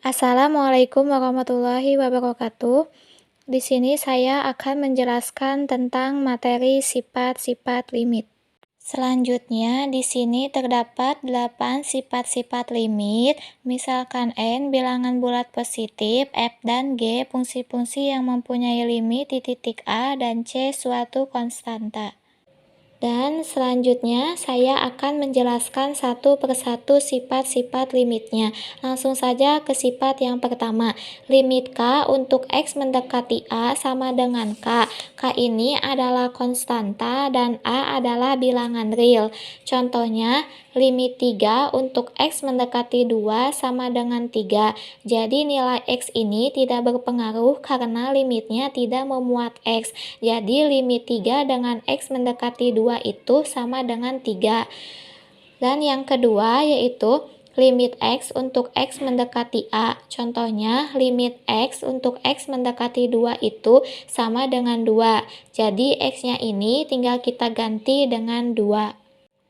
Assalamualaikum warahmatullahi wabarakatuh. Di sini saya akan menjelaskan tentang materi sifat-sifat limit. Selanjutnya, di sini terdapat 8 sifat-sifat limit, misalkan N bilangan bulat positif, F dan G fungsi-fungsi yang mempunyai limit di titik A dan C suatu konstanta. Dan selanjutnya saya akan menjelaskan satu persatu sifat-sifat limitnya. Langsung saja ke sifat yang pertama. Limit K untuk X mendekati A sama dengan K. K ini adalah konstanta dan A adalah bilangan real. Contohnya, limit 3 untuk X mendekati 2 sama dengan 3. Jadi nilai X ini tidak berpengaruh karena limitnya tidak memuat X. Jadi limit 3 dengan X mendekati 2 itu sama dengan 3. Dan yang kedua yaitu limit X untuk X mendekati A. Contohnya, limit X untuk X mendekati 2 itu sama dengan 2. Jadi X-nya ini tinggal kita ganti dengan 2.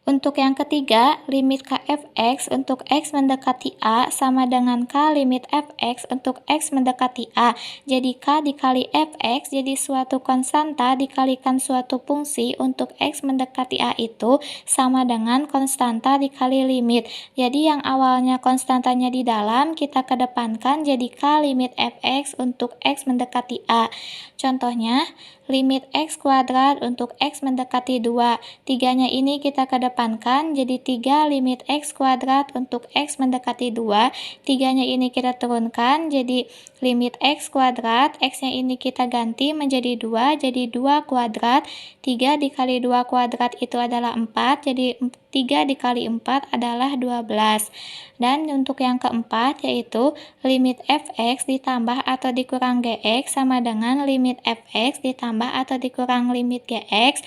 Untuk yang ketiga, limit Kfx untuk X mendekati A sama dengan K limit Fx untuk X mendekati A. Jadi K dikali Fx jadi suatu konstanta dikalikan suatu fungsi untuk X mendekati A itu sama dengan konstanta dikali limit. Jadi yang awalnya konstantanya di dalam kita kedepankan jadi K limit Fx untuk X mendekati A. Contohnya, limit X kuadrat untuk X mendekati 2. Tiganya ini kita kedepankan jadi 3 limit X kuadrat untuk X mendekati 2. Tiganya ini kita turunkan jadi limit X kuadrat. X-nya ini kita ganti menjadi 2. Jadi 2 kuadrat. 3 dikali 2 kuadrat itu adalah 4. Jadi 3 dikali 4 adalah 12. Dan untuk yang keempat yaitu limit Fx ditambah atau dikurang Gx sama dengan limit Fx ditambah atau dikurang limit Gx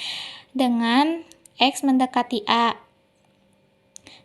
dengan X mendekati A.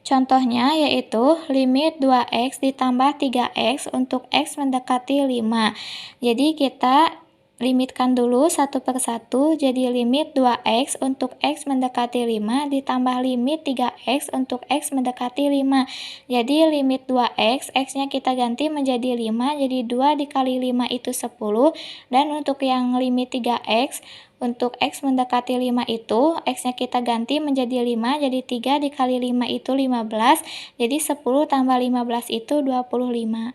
Contohnya yaitu limit 2x ditambah 3x untuk X mendekati 5. Jadi kita limitkan dulu satu per satu, jadi limit 2x untuk X mendekati 5 ditambah limit 3x untuk X mendekati 5. Jadi limit 2x, X-nya kita ganti menjadi 5, jadi 2 dikali 5 itu 10. Dan untuk yang limit 3x, untuk X mendekati 5 itu, X-nya kita ganti menjadi 5, jadi 3 dikali 5 itu 15, jadi 10 tambah 15 itu 25.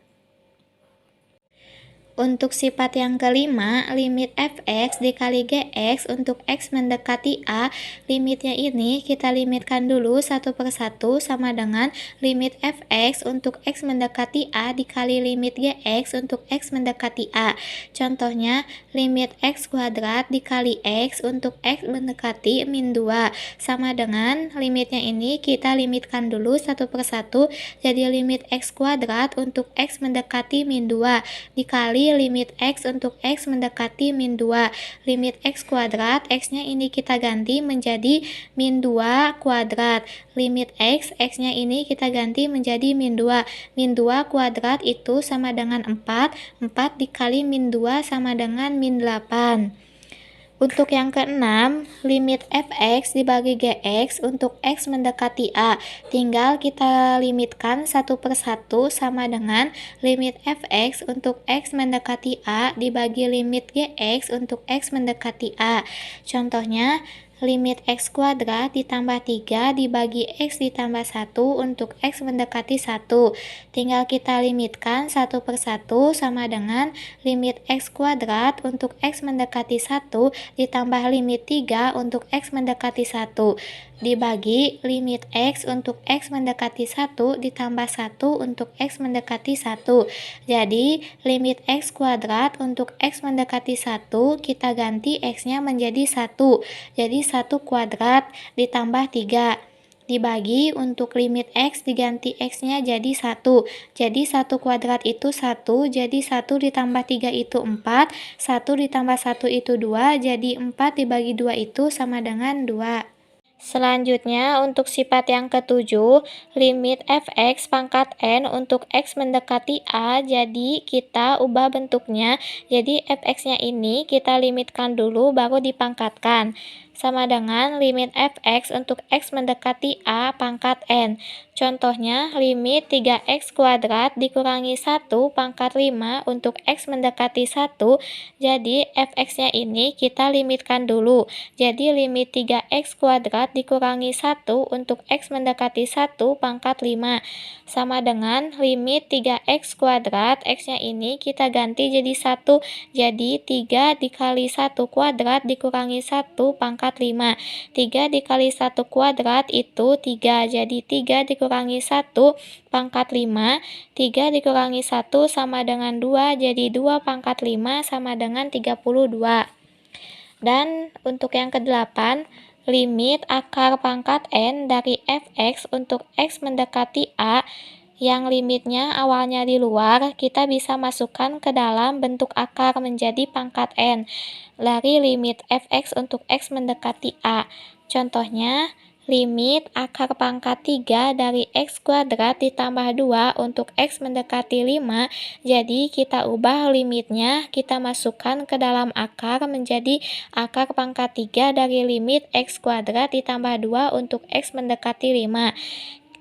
Untuk sifat yang kelima, limit Fx dikali Gx untuk X mendekati A, limitnya ini kita limitkan dulu satu per satu sama dengan limit Fx untuk X mendekati A dikali limit Gx untuk X mendekati A. Contohnya, limit X kuadrat dikali X untuk X mendekati min 2 sama dengan limitnya ini kita limitkan dulu satu per satu, jadi limit X kuadrat untuk X mendekati min 2 dikali limit X untuk X mendekati min 2. Limit X kuadrat, X-nya ini kita ganti menjadi min 2 kuadrat. Limit X, X-nya ini kita ganti menjadi min 2. Min 2 kuadrat itu sama dengan 4. 4 dikali min 2 sama dengan min 8. Untuk yang keenam, limit Fx dibagi Gx untuk X mendekati A. Tinggal kita limitkan satu per satu sama dengan limit Fx untuk X mendekati A dibagi limit Gx untuk X mendekati A. Contohnya, limit X kuadrat ditambah 3 dibagi X ditambah 1 untuk X mendekati 1. Tinggal kita limitkan satu per satu sama dengan limit X kuadrat untuk X mendekati 1 ditambah limit 3 untuk X mendekati 1 dibagi limit X untuk X mendekati 1 ditambah 1 untuk X mendekati 1. Jadi limit X kuadrat untuk X mendekati 1 kita ganti X-nya menjadi 1. Jadi 1 kuadrat ditambah 3 dibagi untuk limit X diganti X-nya jadi 1. Jadi 1 kuadrat itu 1, jadi 1 ditambah 3 itu 4, 1 ditambah 1 itu 2, jadi 4 dibagi 2 itu sama dengan 2. Selanjutnya, untuk sifat yang ketujuh, limit Fx pangkat N untuk X mendekati A, jadi kita ubah bentuknya, jadi Fx-nya ini kita limitkan dulu baru dipangkatkan. sama dengan limit fx untuk x mendekati a pangkat n. Contohnya, limit 3x kuadrat dikurangi 1 pangkat 5 untuk x mendekati 1, jadi fx-nya ini kita limitkan dulu. Jadi limit 3x kuadrat dikurangi 1 untuk x mendekati 1 pangkat 5, sama dengan limit 3x kuadrat, x-nya ini kita ganti jadi 1, jadi 3 dikali 1 kuadrat dikurangi 1 pangkat 5. 3 dikali 1 kuadrat itu 3, jadi 3 dikurangi 1 pangkat 5, 3 dikurangi 1 sama dengan 2, jadi 2 pangkat 5 sama dengan 32. Dan untuk yang ke-8, limit akar pangkat n dari fx untuk x mendekati a, yang limitnya awalnya di luar, kita bisa masukkan ke dalam bentuk akar menjadi pangkat n dari limit fx untuk x mendekati a. Contohnya, limit akar pangkat 3 dari x kuadrat ditambah 2 untuk x mendekati 5, jadi kita ubah limitnya, kita masukkan ke dalam akar menjadi akar pangkat 3 dari limit x kuadrat ditambah 2 untuk x mendekati 5.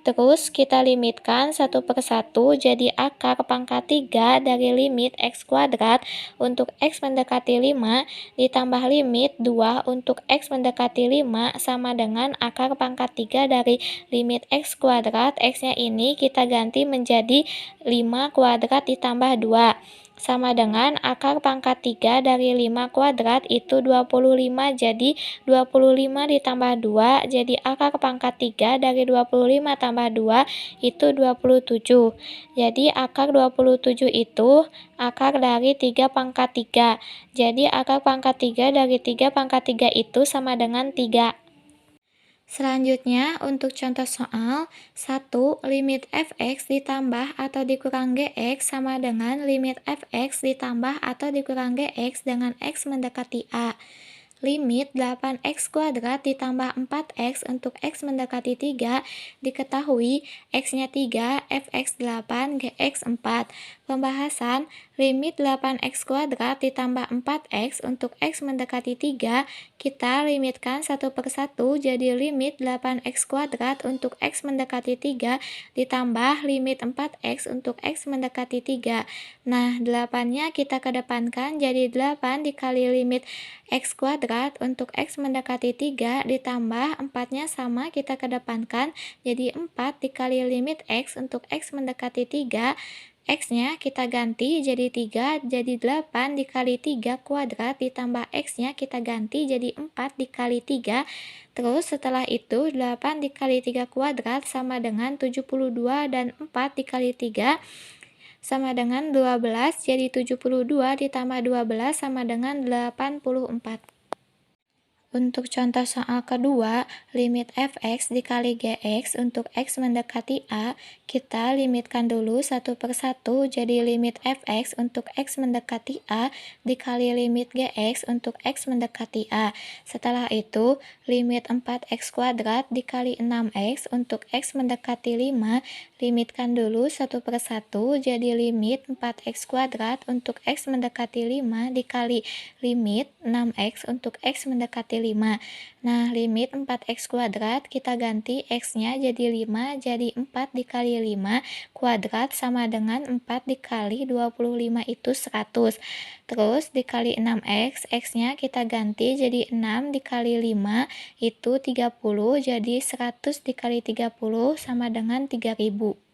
Terus kita limitkan satu per satu, jadi akar pangkat 3 dari limit x kuadrat untuk x mendekati 5 ditambah limit 2 untuk x mendekati 5 sama dengan akar pangkat 3 dari limit x kuadrat, x-nya ini kita ganti menjadi 5 kuadrat ditambah 2. Sama dengan akar pangkat 3 dari 5 kuadrat itu 25, jadi 25 ditambah 2, jadi akar pangkat 3 dari 25 tambah 2 itu 27. Jadi akar 27 itu akar dari 3 pangkat 3. Jadi akar pangkat 3 dari 3 pangkat 3 itu sama dengan 3. Selanjutnya, untuk contoh soal, 1. Limit fx ditambah atau dikurang gx sama dengan limit fx ditambah atau dikurang gx dengan x mendekati a. Limit 8x kuadrat ditambah 4x untuk x mendekati 3, diketahui x-nya 3, fx 8, gx 4. Pembahasan, limit 8x kuadrat ditambah 4x untuk x mendekati 3, kita limitkan satu per satu, jadi limit 8x kuadrat untuk x mendekati 3 ditambah limit 4x untuk x mendekati 3. Nah, 8-nya kita kedepankan jadi 8 dikali limit x kuadrat untuk x mendekati 3 ditambah 4-nya sama kita kedepankan jadi 4 dikali limit x untuk x mendekati 3, x-nya kita ganti jadi 3, jadi 8 dikali 3 kuadrat ditambah x-nya kita ganti jadi 4 dikali 3. Terus setelah itu 8 dikali 3 kuadrat sama dengan 72 dan 4 dikali 3 sama dengan 12, jadi 72 ditambah 12 sama dengan 84. Untuk contoh soal kedua, limit fx dikali gx untuk x mendekati a, kita limitkan dulu satu per satu, jadi limit fx untuk x mendekati a dikali limit gx untuk x mendekati a. Setelah itu, limit 4x kuadrat dikali 6x untuk x mendekati 5, limitkan dulu satu per satu, jadi limit 4x kuadrat untuk x mendekati 5 dikali limit 6x untuk x mendekati 5. Nah, limit 4x kuadrat kita ganti x-nya jadi 5, jadi 4 dikali 5 kuadrat sama dengan 4 dikali 25 itu 100. Terus dikali 6x, x-nya kita ganti jadi 6 dikali 5 itu 30, jadi 100 dikali 30 sama dengan 3000.